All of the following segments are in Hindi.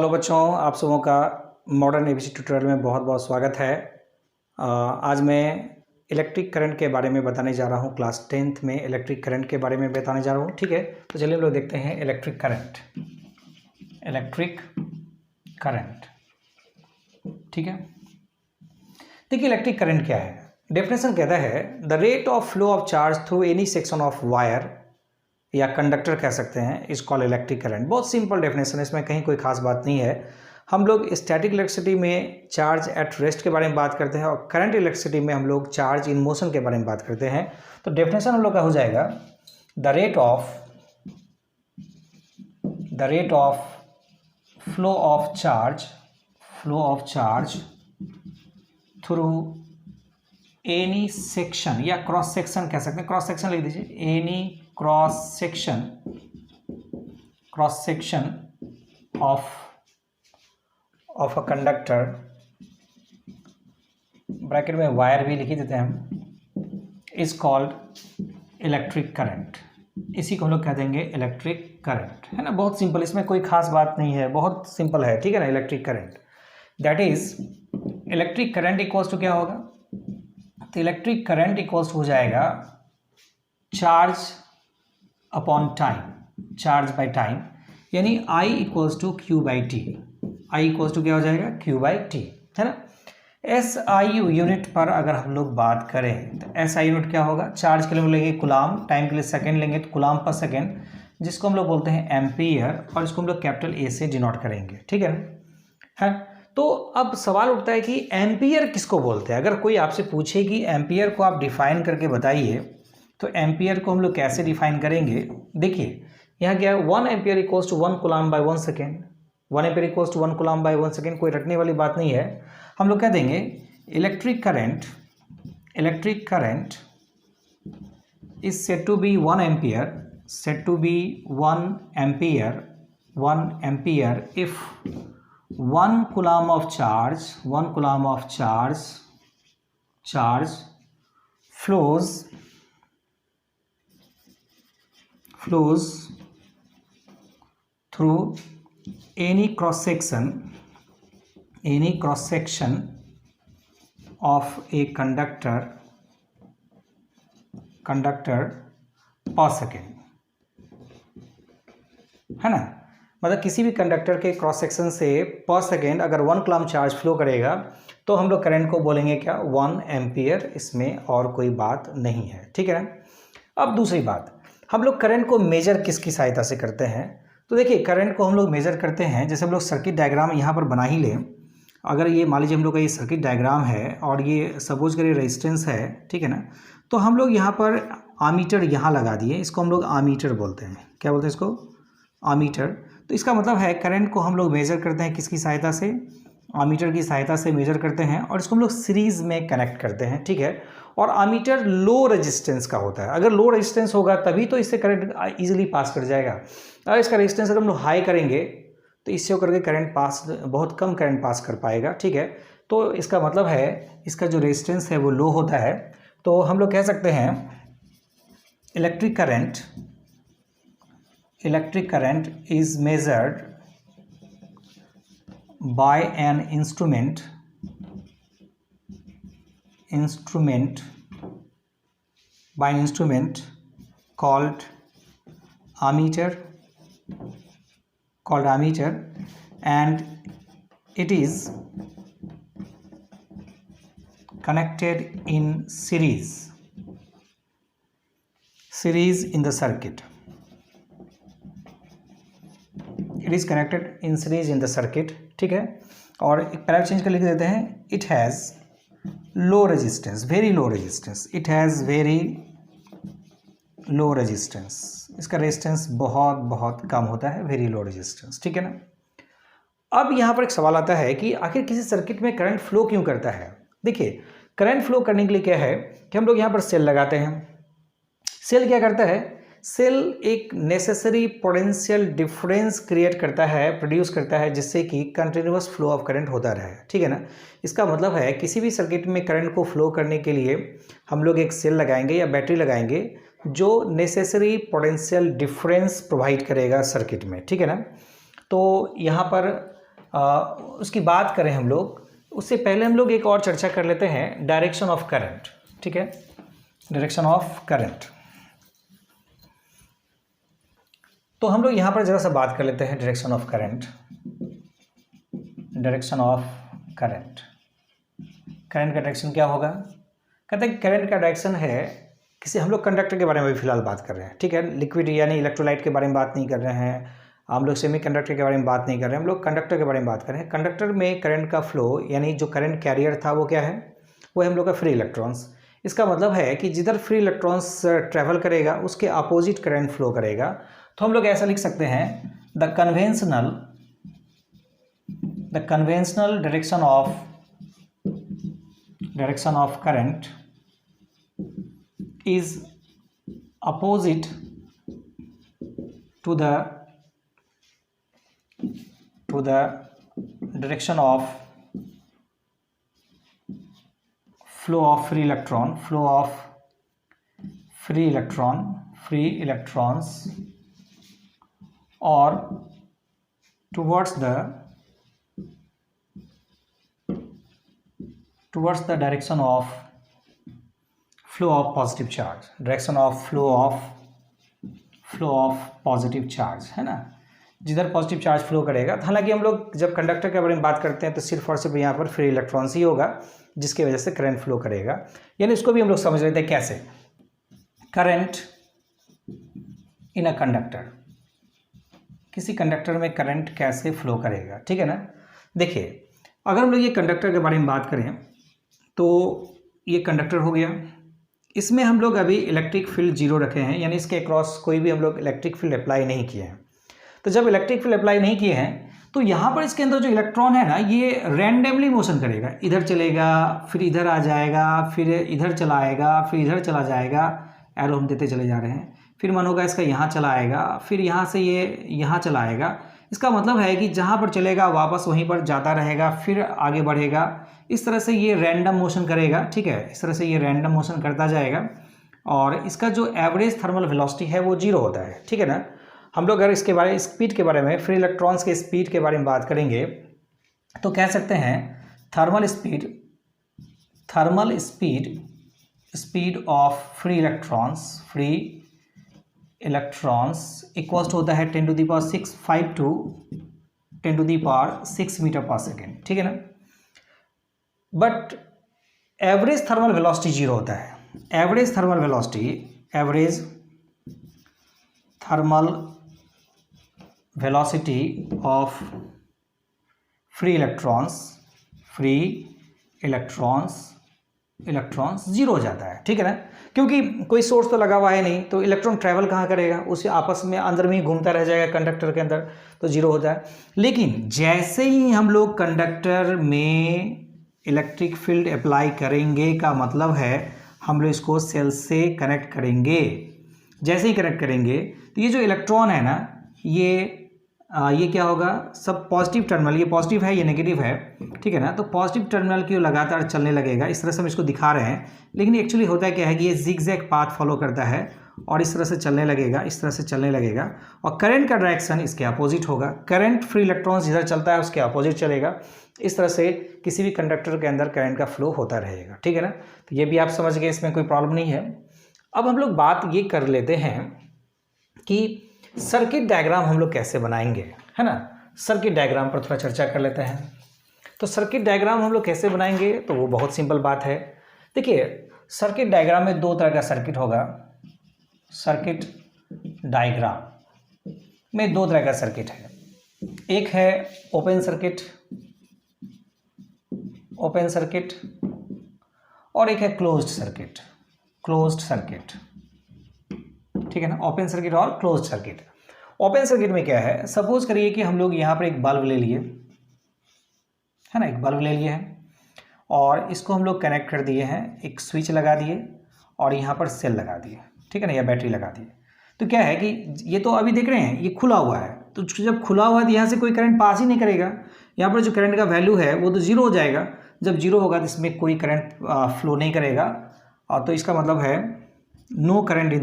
हेलो बच्चों, आप सबों का मॉडर्न एबीसी ट्यूटोरियल में बहुत बहुत स्वागत है। आज मैं इलेक्ट्रिक करंट के बारे में बताने जा रहा हूँ। क्लास 10th में इलेक्ट्रिक करंट के बारे में बताने जा रहा हूँ। ठीक है, तो चलिए हम लोग देखते हैं इलेक्ट्रिक करंट। ठीक है, देखिए इलेक्ट्रिक करंट क्या है। डेफिनेशन कहता है the rate of flow of charge through any section of wire या कंडक्टर कह सकते हैं इस कॉल इलेक्ट्रिक करंट। बहुत सिंपल डेफिनेशन है, इसमें कहीं कोई खास बात नहीं है। हम लोग स्टैटिक इलेक्ट्रिसिटी में चार्ज एट रेस्ट के बारे में बात करते हैं और करंट इलेक्ट्रिसिटी में हम लोग चार्ज इन मोशन के बारे में बात करते हैं। तो डेफिनेशन हम लोग का हो जाएगा the rate of flow of charge through any section या क्रॉस सेक्शन कह सकते हैं, क्रॉस सेक्शन लिख दीजिए, any cross section of a conductor, bracket में वायर भी लिख देते हैं हम, इज कॉल्ड इलेक्ट्रिक करंट। इसी को हम लोग कह देंगे इलेक्ट्रिक करंट, है ना। बहुत सिंपल, इसमें कोई खास बात नहीं है, बहुत सिंपल है, ठीक है ना। Electric current that is electric current equals to क्या होगा, तो इलेक्ट्रिक करंट इक्वल्स हो जाएगा charge upon time, charge by time, यानी I equals to Q by T. I equals to क्या हो जाएगा, क्यू बाई टी, है ना। SI यूनिट पर अगर हम लोग बात करें तो SI यूनिट क्या होगा, चार्ज के लिए हम लेंगे कुलाम, टाइम के लिए सेकंड लेंगे तो कुलाम पर सेकंड, जिसको हम लोग बोलते हैं एम्पियर, और इसको हम लोग कैपिटल A से डिनोट करेंगे, ठीक है ना। है तो अब सवाल उठता है कि एम्पियर किसको बोलते हैं। अगर कोई आपसे पूछे कि एम्पियर को आप डिफाइन करके बताइए, तो एम्पियर को हम लोग कैसे डिफाइन करेंगे। देखिए यहाँ क्या है, 1 ampere equals to 1 coulomb by 1 second, 1 ampere equals to 1 coulomb by 1 second, कोई रटने वाली बात नहीं है। हम लोग कह देंगे electric current is said to be 1 ampere if 1 coulomb of charge flows through any cross section of a conductor per second, है ना। मतलब किसी भी कंडक्टर के क्रॉस सेक्शन से पर सेकेंड अगर 1 कूलम्ब चार्ज फ्लो करेगा तो हम लोग करंट को बोलेंगे क्या, 1 एम्पियर, इसमें और कोई बात नहीं है, ठीक है ना। अब दूसरी बात, हम लोग करंट को मेजर किसकी सहायता से करते हैं। तो देखिए करंट को हम लोग मेजर करते हैं, जैसे हम लोग सर्किट डायग्राम यहाँ पर बना ही लें। अगर ये मान लीजिए हम लोग का ये सर्किट डायग्राम है और ये सपोज करिए रेजिस्टेंस है, ठीक है ना। तो हम लोग यहाँ पर आमीटर यहाँ लगा दिए, इसको हम लोग आमीटर बोलते हैं। क्या बोलते हैं इसको, आमीटर। तो इसका मतलब है करंट को हम लोग मेजर करते हैं किसकी सहायता से, आमीटर की सहायता से मेजर करते हैं, और इसको हम लोग सीरीज में कनेक्ट करते हैं, ठीक है। और आमीटर लो रेजिस्टेंस का होता है, अगर लो रेजिस्टेंस होगा तभी तो इससे करंट इजीली पास कर जाएगा। अगर इसका रेजिस्टेंस अगर हम लोग हाई करेंगे तो इससे होकर के करंट पास, बहुत कम करंट पास कर पाएगा, ठीक है। तो इसका मतलब है इसका जो रेजिस्टेंस है वो लो होता है। तो हम लोग कह सकते हैं electric current is measured by an instrument called ammeter, and it is connected in series in the circuit. ठीक है। और एक पैरा चेंज कर लिख देते हैं, it has low resistance, very low resistance, इसका रेजिस्टेंस बहुत कम होता है, वेरी लो रेजिस्टेंस, ठीक है ना। अब यहाँ पर एक सवाल आता है कि आखिर किसी सर्किट में करंट फ्लो क्यों करता है। देखिए करंट फ्लो करने के लिए क्या है कि हम लोग यहाँ पर सेल लगाते हैं। सेल क्या करता है, सेल एक नेसेसरी पोटेंशियल डिफरेंस क्रिएट करता है, प्रोड्यूस करता है, जिससे कि कंटिन्यूअस फ्लो ऑफ करंट होता रहे, ठीक है ना। इसका मतलब है किसी भी सर्किट में करंट को फ्लो करने के लिए हम लोग एक सेल लगाएंगे या बैटरी लगाएंगे जो नेसेसरी पोटेंशियल डिफरेंस प्रोवाइड करेगा सर्किट में, ठीक है ना। तो यहाँ पर उसकी बात करें हम लोग, उससे पहले हम लोग एक और चर्चा कर लेते हैं, डायरेक्शन ऑफ करंट। ठीक है, डायरेक्शन ऑफ करंट। तो हम लोग यहाँ पर जरा सा बात कर लेते हैं direction of current. Direction of current, current का डायरेक्शन क्या होगा? कहते हैं करंट का डायरेक्शन है किसी, हम लोग कंडक्टर के बारे में भी फिलहाल बात कर रहे हैं। ठीक है, लिक्विड यानी इलेक्ट्रोलाइट के बारे में बात नहीं कर रहे हैं हम लोग, सेमी कंडक्टर के बारे में बात नहीं कर रहे हैं हम लोग, कंडक्टर के बारे में बात कर रहे हैं। कंडक्टर में करंट का फ्लो यानी जो करंट कैरियर था वो क्या है? वो है हम लोग का फ्री इलेक्ट्रॉन्स। इसका मतलब है कि जिधर फ्री इलेक्ट्रॉन्स ट्रेवल करेगा उसके अपोजिट करंट फ्लो करेगा। तो हम लोग ऐसा लिख सकते हैं, the conventional direction of current is opposite to the direction of flow of free electrons or towards the direction of flow of positive charge, direction of flow of positive charge, है ना, जिधर पॉजिटिव चार्ज फ्लो करेगा। हालांकि हम लोग जब कंडक्टर के बारे में बात करते हैं तो सिर्फ और सिर्फ यहाँ पर फ्री इलेक्ट्रॉन्स ही होगा जिसकी वजह से करंट फ्लो करेगा। यानी इसको भी हम लोग समझ लेते हैं कैसे, करंट इन अ कंडक्टर, किसी कंडक्टर में करंट कैसे फ्लो करेगा। ठीक है ना, देखिए अगर हम लोग ये कंडक्टर के बारे में बात करें तो ये कंडक्टर हो गया, इसमें हम लोग अभी इलेक्ट्रिक फील्ड जीरो रखे हैं, यानी इसके अक्रॉस कोई भी हम लोग इलेक्ट्रिक फील्ड अप्लाई नहीं किए हैं। तो जब इलेक्ट्रिक फील्ड अप्लाई नहीं किए हैं तो यहाँ पर इसके अंदर जो इलेक्ट्रॉन है ना, ये रैंडमली मोशन करेगा, इधर चलेगा फिर इधर आ जाएगा, फिर इधर चला आएगा, फिर इधर चला जाएगा, एरो हम देते चले जा रहे हैं, फिर मन होगा इसका यहाँ चला आएगा, फिर यहाँ से ये यहाँ चला आएगा। इसका मतलब है कि जहाँ पर चलेगा वापस वहीं पर जाता रहेगा, फिर आगे बढ़ेगा, इस तरह से ये रैंडम मोशन करेगा। ठीक है, इस तरह से ये रैंडम मोशन करता जाएगा और इसका जो एवरेज थर्मल वेलोसिटी है वो जीरो होता है। ठीक है ना, हम लोग अगर इसके बारे स्पीड के बारे में, फ्री इलेक्ट्रॉन्स के स्पीड के बारे में बात करेंगे तो कह सकते हैं thermal speed of free electrons equals to होता है 10 to the power 6 5 to 10 to the power 6 metre पर सेकेंड। ठीक है ना, but average thermal velocity zero होता है। Average thermal velocity of free electrons zero हो जाता है। ठीक है ना, क्योंकि कोई सोर्स तो लगा हुआ है नहीं, तो इलेक्ट्रॉन ट्रैवल कहाँ करेगा, उसे आपस में अंदर में ही घूमता रह जाएगा कंडक्टर के अंदर, तो जीरो होता है। लेकिन जैसे ही हम लोग कंडक्टर में इलेक्ट्रिक फील्ड अप्लाई करेंगे का मतलब है हम लोग इसको सेल से कनेक्ट करेंगे। जैसे ही कनेक्ट करेंगे तो ये जो इलेक्ट्रॉन है ना, ये क्या होगा, सब पॉजिटिव टर्मिनल, ये पॉजिटिव है ये नेगेटिव है। ठीक है ना, तो पॉजिटिव टर्मिनल की लगातार चलने लगेगा। इस तरह से हम इसको दिखा रहे हैं, लेकिन एक्चुअली होता है क्या है कि ये जिगजैग पाथ फॉलो करता है और इस तरह से चलने लगेगा, इस तरह से चलने लगेगा और करंट का डायरेक्शन इसके अपोजिट होगा। करंट फ्री इलेक्ट्रॉन्स जिधर चलता है उसके अपोजिट चलेगा। इस तरह से किसी भी कंडक्टर के अंदर करंट का फ्लो होता रहेगा। ठीक है ना, तो ये भी आप समझ गए, इसमें कोई प्रॉब्लम नहीं है। अब हम लोग बात ये कर लेते हैं कि सर्किट डायग्राम हम लोग कैसे बनाएंगे, है ना। सर्किट डायग्राम पर थोड़ा चर्चा कर लेते हैं। तो सर्किट डायग्राम हम लोग कैसे बनाएंगे, तो वो बहुत सिंपल बात है। देखिए सर्किट डायग्राम में दो तरह का सर्किट होगा। सर्किट डायग्राम में दो तरह का सर्किट है, एक है ओपन सर्किट और एक है क्लोज्ड सर्किट। ठीक है ना, ओपन सर्किट और क्लोज्ड सर्किट। ओपन सर्किट में क्या है, सपोज करिए कि हम लोग यहाँ पर एक बल्ब ले लिए, है ना, एक बल्ब ले लिए हैं और इसको हम लोग कनेक्ट कर दिए हैं, एक स्विच लगा दिए और यहाँ पर सेल लगा दिए, ठीक है ना, या बैटरी लगा दिए। तो क्या है कि ये तो अभी देख रहे हैं ये खुला हुआ है, तो जब खुला हुआ है तो यहाँ से कोई करंट पास ही नहीं करेगा। यहाँ पर जो करंट का वैल्यू है वो तो जीरो हो जाएगा। जब जीरो होगा तो इसमें कोई करंट फ्लो नहीं करेगा, और तो इसका मतलब है no current in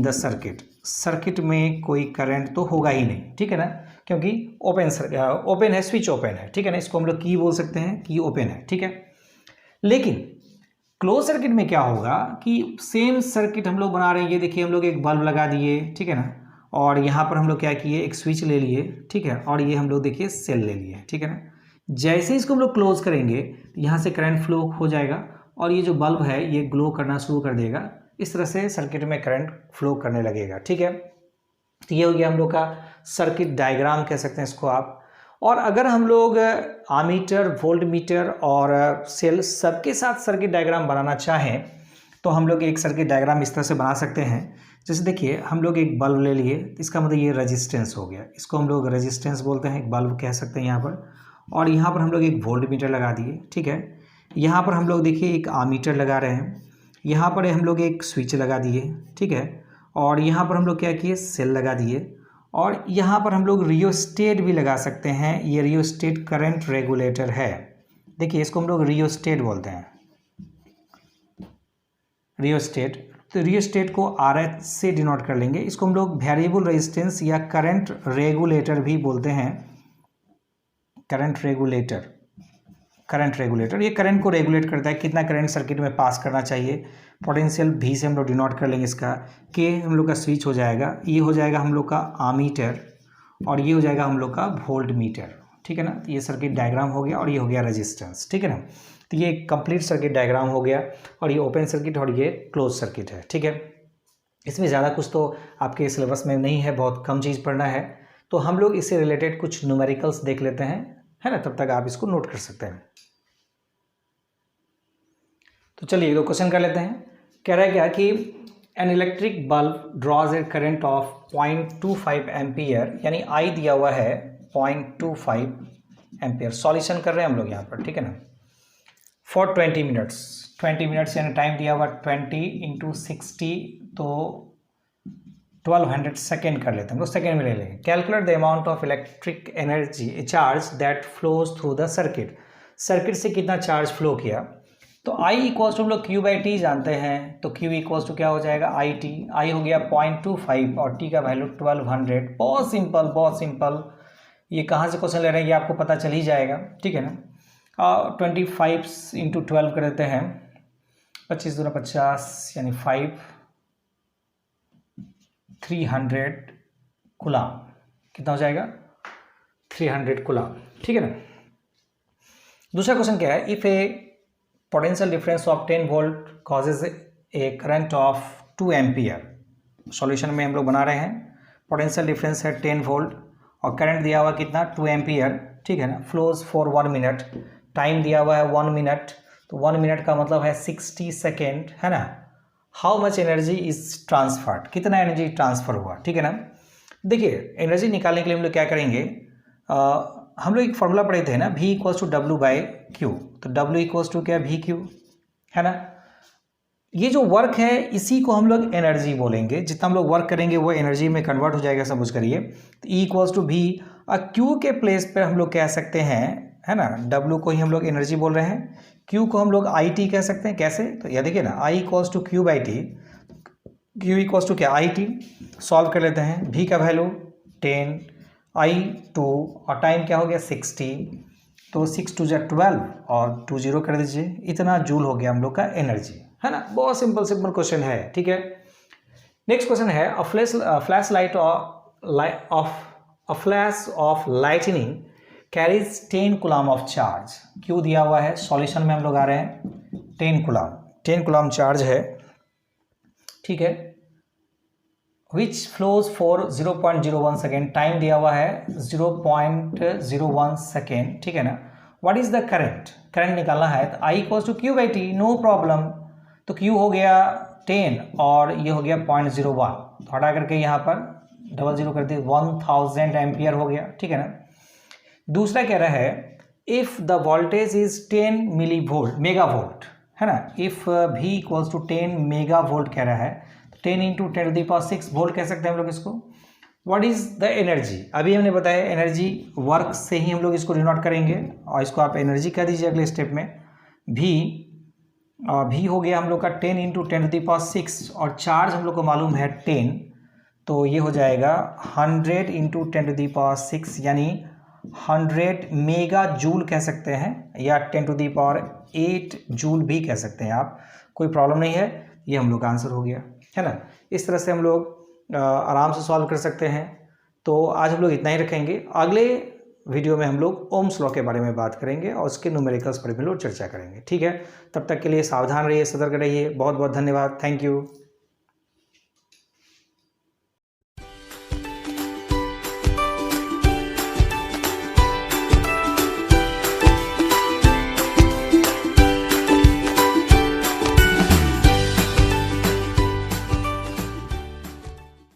the circuit. Circuit में कोई करंट तो होगा ही नहीं, ठीक है ना, क्योंकि ओपन है, स्विच ओपन है, ठीक है ना, इसको हम लोग की बोल सकते हैं, की ओपन है, ठीक है। लेकिन क्लोज सर्किट में क्या होगा कि सेम सर्किट हम लोग बना रहे हैं, ये देखिए हम लोग एक बल्ब लगा दिए, ठीक है ना, और यहाँ पर हम लोग क्या किए, एक स्विच ले लिए, ठीक है, और ये हम लोग देखिए सेल ले लिए, ठीक है ना। जैसे इसको हम लोग क्लोज करेंगे तो यहाँ से करंट फ्लो हो जाएगा और ये जो बल्ब है ये ग्लो करना शुरू कर देगा, इस तरह से सर्किट में करंट फ्लो करने लगेगा, ठीक है। तो ये हो गया हम लोग का सर्किट डायग्राम कह सकते हैं इसको आप। और अगर हम लोग आमीटर, वोल्ट मीटर और सेल सबके साथ सर्किट डायग्राम बनाना चाहें तो हम लोग एक सर्किट डायग्राम इस तरह से बना सकते हैं। जैसे देखिए हम लोग एक बल्ब ले लिए, इसका मतलब ये रेजिस्टेंस हो गया, इसको हम लोग रेजिस्टेंस बोलते हैं, एक बल्ब कह सकते हैं यहाँ पर। और यहाँ पर हम लोग एक वोल्ट मीटर लगा दिए, ठीक है। यहाँ पर हम लोग देखिए एक आमीटर लगा रहे हैं, यहाँ पर हम लोग एक स्विच लगा दिए, ठीक है। और यहाँ पर हम लोग क्या किए, सेल लगा दिए। और यहाँ पर हम लोग रियोस्टेट भी लगा सकते हैं, ये रियोस्टेट करंट रेगुलेटर है, देखिए इसको हम लोग रियोस्टेट बोलते हैं, रियोस्टेट। तो रियोस्टेट को RH से डिनोट कर लेंगे, इसको हम लोग वेरिएबल रेजिस्टेंस या करंट रेगुलेटर भी बोलते हैं, करंट रेगुलेटर। करंट रेगुलेटर ये करंट को रेगुलेट करता है, कितना करंट सर्किट में पास करना चाहिए। पोटेंशियल V से हम लोग डिनोट कर लेंगे, इसका K हम लोग का स्विच हो जाएगा, ये हो जाएगा हम लोग का आमीटर और ये हो जाएगा हम लोग का वोल्ट मीटर, ठीक है ना। तो ये सर्किट डायग्राम हो गया और ये हो गया रेजिस्टेंस, ठीक है ना। तो ये कंप्लीट सर्किट डायग्राम हो गया और ये ओपन सर्किट और ये क्लोज सर्किट है, ठीक है। इसमें ज़्यादा कुछ तो आपके सिलेबस में नहीं है, बहुत कम चीज़ पढ़ना है। तो हम लोग इससे रिलेटेड कुछ न्यूमेरिकल्स देख लेते हैं, है ना, तब तक आप इसको नोट कर सकते हैं। तो चलिए दो क्वेश्चन कर लेते हैं। कह रहा है क्या कि an electric bulb draws a current of 0.25 ampere, यानी I दिया हुआ है 0.25 एम्पियर। सॉल्यूशन कर रहे हैं हम लोग यहाँ पर, ठीक है ना, फॉर 20 मिनट्स। 20 मिनट्स यानी टाइम दिया हुआ 20 × 60 तो 1200 सेकेंड कर लेते हैं हम लोग, सेकेंड में ले लेंगे। Calculate the amount of electric energy charge that flows through the circuit. Circuit से कितना चार्ज फ्लो किया, तो I इक्वल्स टू हम लोग Q/T जानते हैं, तो Q इक्वल्स टू क्या हो जाएगा IT। I हो गया 0.25 और T का वैल्यू 1200। बहुत सिंपल, बहुत सिंपल। ये कहाँ से क्वेश्चन ले रहे हैं ये आपको पता चल ही जाएगा, ठीक है ना। 25 × 12 कर देते हैं, 25 दूना 50 यानी 5, 300 कूलाम। कितना हो जाएगा, 300 कूलाम, ठीक है ना। दूसरा क्वेश्चन क्या है, if A potential difference of 10 volt causes A current of 2 ampere. Solution में हम लोग बना रहे हैं, पोटेंशियल डिफरेंस है 10 वोल्ट और करंट दिया हुआ कितना 2 एम्पियर, ठीक है ना। फ्लोज फॉर 1 मिनट, टाइम दिया हुआ है 1 मिनट, तो 1 मिनट का मतलब है 60 सेकेंड, है ना। How much energy is transferred, कितना एनर्जी ट्रांसफर हुआ, ठीक है ना। देखिए एनर्जी निकालने के लिए हम लोग क्या करेंगे, हम लोग एक फॉर्मूला पढ़े थे ना, V इक्वल्स टू W/Q। तो W इक्वल्स टू क्या, VQ, है ना। ये जो वर्क है इसी को हम लोग एनर्जी बोलेंगे, जितना हम लोग वर्क करेंगे वो एनर्जी में कन्वर्ट हो जाएगा, समझ करिए। तो E इक्वल्स टू V और Q के प्लेस पर हम लोग कह सकते हैं, है ना, W को ही हम लोग एनर्जी बोल रहे हैं, Q को हम लोग IT कह सकते हैं। कैसे, तो यह देखिए ना, I equals to Q/T, Q equals to क्या IT। सॉल्व कर लेते हैं, V का वैल्यू 10, I 2 और टाइम क्या हो गया 60, तो 6 × 2 = 12 और 2 0 कर दीजिए, इतना जूल हो गया हम लोग का एनर्जी, है ना। बहुत सिंपल सिंपल क्वेश्चन है, ठीक है। नेक्स्ट क्वेश्चन है, a flash of lightning carries 10 coulomb of charge. क्यों दिया हुआ है, सॉल्यूशन में हम लोग आ रहे हैं, 10 कूलाम चार्ज है, ठीक है, which flows for 0.01 second, time दिया हुआ है 0.01 सेकेंड, ठीक है ना। What is the current, current निकालना है, तो I equals to Q/T, no problem. तो Q हो गया 10 और ये हो गया 0.01, तो हटा करके यहाँ पर 00 कर दिए, 1000 एम्पियर हो गया, ठीक है ना। दूसरा कह रहा है, if the voltage is 10 megavolt, है ना। If V equals to 10 megavolt कह रहा है, 10 × 10⁶ वोल्ट कह सकते हैं हम लोग इसको। व्हाट इज द एनर्जी, अभी हमने बताया एनर्जी वर्क से ही हम लोग इसको डिनोट करेंगे और इसको आप एनर्जी कह दीजिए अगले स्टेप में। V हो गया हम लोग का 10 × 10⁶ और चार्ज हम लोग को मालूम है 10, तो ये हो जाएगा 100 इंटू 10⁶, यानी 100 मेगा जूल कह सकते हैं, या 10⁸ जूल भी कह सकते हैं आप, कोई प्रॉब्लम नहीं है। ये हम लोग का आंसर हो गया, है ना। इस तरह से हम लोग आराम से सॉल्व कर सकते हैं। तो आज हम लोग इतना ही रखेंगे। अगले वीडियो में हम लोग ओम्स लॉ के बारे में बात करेंगे और उसके न्यूमेरिकल्स पर भी लोग चर्चा करेंगे, ठीक है। तब तक के लिए सावधान रहिए, सतर्क रहिए। बहुत बहुत धन्यवाद, थैंक यू।